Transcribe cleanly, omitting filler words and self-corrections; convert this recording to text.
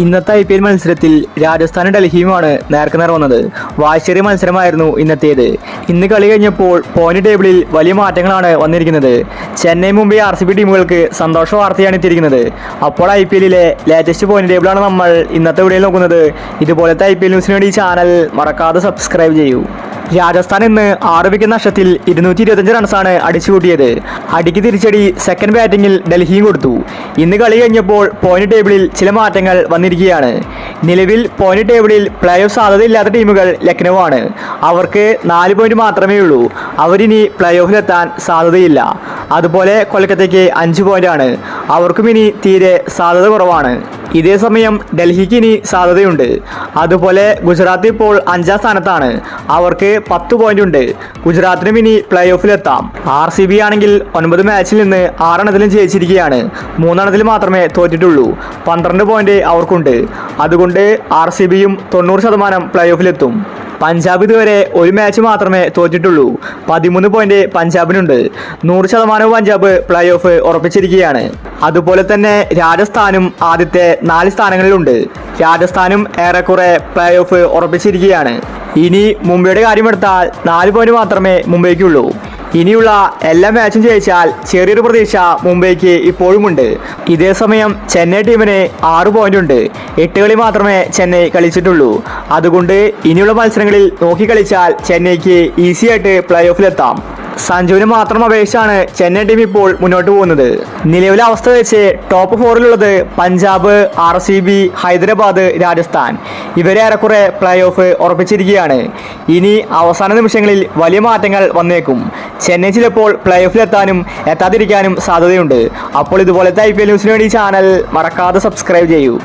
ഇന്നത്തെ IPL മത്സരത്തിൽ രാജസ്ഥാനും ഡൽഹിയുമാണ് നേർക്കുനേർ വന്നത്. വാശിയേറിയ മത്സരമായിരുന്നു ഇന്നത്തേത്. ഇന്ന് കളി കഴിഞ്ഞപ്പോൾ പോയിന്റ് ടേബിളിൽ വലിയ മാറ്റങ്ങളാണ് വന്നിരിക്കുന്നത്. ചെന്നൈ, മുംബൈ, RCB ടീമുകൾക്ക് സന്തോഷ വാർത്തയാണ് എത്തിയിരിക്കുന്നത്. അപ്പോൾ IPL ലേറ്റസ്റ്റ് പോയിന്റ് ടേബിളാണ് നമ്മൾ ഇന്നത്തെ വീഡിയോയിൽ നോക്കുന്നത്. ഇതുപോലത്തെ IPL ന്യൂസിന് വേണ്ടി ഈ ചാനൽ മറക്കാതെ സബ്സ്ക്രൈബ് ചെയ്യൂ. രാജസ്ഥാൻ ഇന്ന് 6 വിക്കറ്റ് നഷ്ടത്തിൽ 225 റൺസാണ് അടിച്ചുകൂട്ടിയത്. അടിക്ക് തിരിച്ചടി സെക്കൻഡ് ബാറ്റിംഗിൽ ഡൽഹിയും കൊടുത്തു. ഇന്ന് കളി കഴിഞ്ഞപ്പോൾ പോയിന്റ് ടേബിളിൽ ചില മാറ്റങ്ങൾ വന്നിരിക്കുകയാണ്. നിലവിൽ പോയിന്റ് ടേബിളിൽ പ്ലേ ഓഫ് സാധ്യതയില്ലാത്ത ടീമുകൾ ലക്നൗ ആണ്. അവർക്ക് 4 പോയിന്റ് മാത്രമേ ഉള്ളൂ. അവരിനി പ്ലേ ഓഫിലെത്താൻ സാധ്യതയില്ല. അതുപോലെ കൊൽക്കത്തയ്ക്ക് 5 പോയിന്റാണ്. അവർക്കും ഇനി തീരെ സാധ്യത കുറവാണ്. ഇതേസമയം ഡൽഹിക്ക് ഇനി സാധ്യതയുണ്ട്. അതുപോലെ ഗുജറാത്ത് ഇപ്പോൾ 5ാം സ്ഥാനത്താണ്. അവർക്ക് 10 പോയിന്റ് ഉണ്ട്. ഗുജറാത്തിനും ഇനി പ്ലേ ഓഫിലെത്താം. RCB ആണെങ്കിൽ 9 മാച്ചിൽ നിന്ന് 6 എണ്ണത്തിലും ജയിച്ചിരിക്കുകയാണ്. 3 എണ്ണത്തിൽ മാത്രമേ തോറ്റിട്ടുള്ളൂ. 12 പോയിന്റ് അവർക്കുണ്ട്. അതുകൊണ്ട് RCBയും 90% പ്ലേ ഓഫിലെത്തും. പഞ്ചാബ് ഇതുവരെ 1 മാച്ച് മാത്രമേ തോറ്റിട്ടുള്ളൂ. 13 പോയിന്റ് പഞ്ചാബിനുണ്ട്. 100% പഞ്ചാബ് പ്ലേ ഓഫ് ഉറപ്പിച്ചിരിക്കുകയാണ്. അതുപോലെ തന്നെ രാജസ്ഥാനും ആദ്യത്തെ 4 സ്ഥാനങ്ങളിലുണ്ട്. രാജസ്ഥാനും ഏറെക്കുറെ പ്ലേ ഓഫ് ഉറപ്പിച്ചിരിക്കുകയാണ്. ഇനി മുംബൈയുടെ കാര്യമെടുത്താൽ 4 പോയിന്റ് മാത്രമേ മുംബൈക്കുള്ളൂ. ഇനിയുള്ള എല്ലാ മാച്ചും ജയിച്ചാൽ ചെറിയൊരു പ്രതീക്ഷ മുംബൈക്ക് ഇപ്പോഴുമുണ്ട്. ഇതേസമയം ചെന്നൈ ടീമിന് 6 പോയിന്റ് ഉണ്ട്. 8 കളി മാത്രമേ ചെന്നൈ കളിച്ചിട്ടുള്ളൂ. അതുകൊണ്ട് ഇനിയുള്ള മത്സരങ്ങളിൽ നോക്കി കളിച്ചാൽ ചെന്നൈക്ക് ഈസിയായിട്ട് പ്ലേ ഓഫിലെത്താം. സഞ്ജുവിന് മാത്രം അപേക്ഷിച്ചാണ് ചെന്നൈ ടീം ഇപ്പോൾ മുന്നോട്ട് പോകുന്നത്. നിലവിലെ അവസ്ഥ വെച്ച് ടോപ്പ് 4-ലുള്ളത് പഞ്ചാബ്, RCB, ഹൈദരാബാദ്, രാജസ്ഥാൻ. ഇവരെ ഏറെക്കുറെ പ്ലേ ഓഫ് ഉറപ്പിച്ചിരിക്കുകയാണ്. ഇനി അവസാന നിമിഷങ്ങളിൽ വലിയ മാറ്റങ്ങൾ വന്നേക്കും. ചെന്നൈ ചിലപ്പോൾ പ്ലേ ഓഫിലെത്താനും എത്താതിരിക്കാനും സാധ്യതയുണ്ട്. അപ്പോൾ ഇതുപോലത്തെ IPL ന്യൂസിന് വേണ്ടി ചാനൽ മറക്കാതെ സബ്സ്ക്രൈബ് ചെയ്യൂ.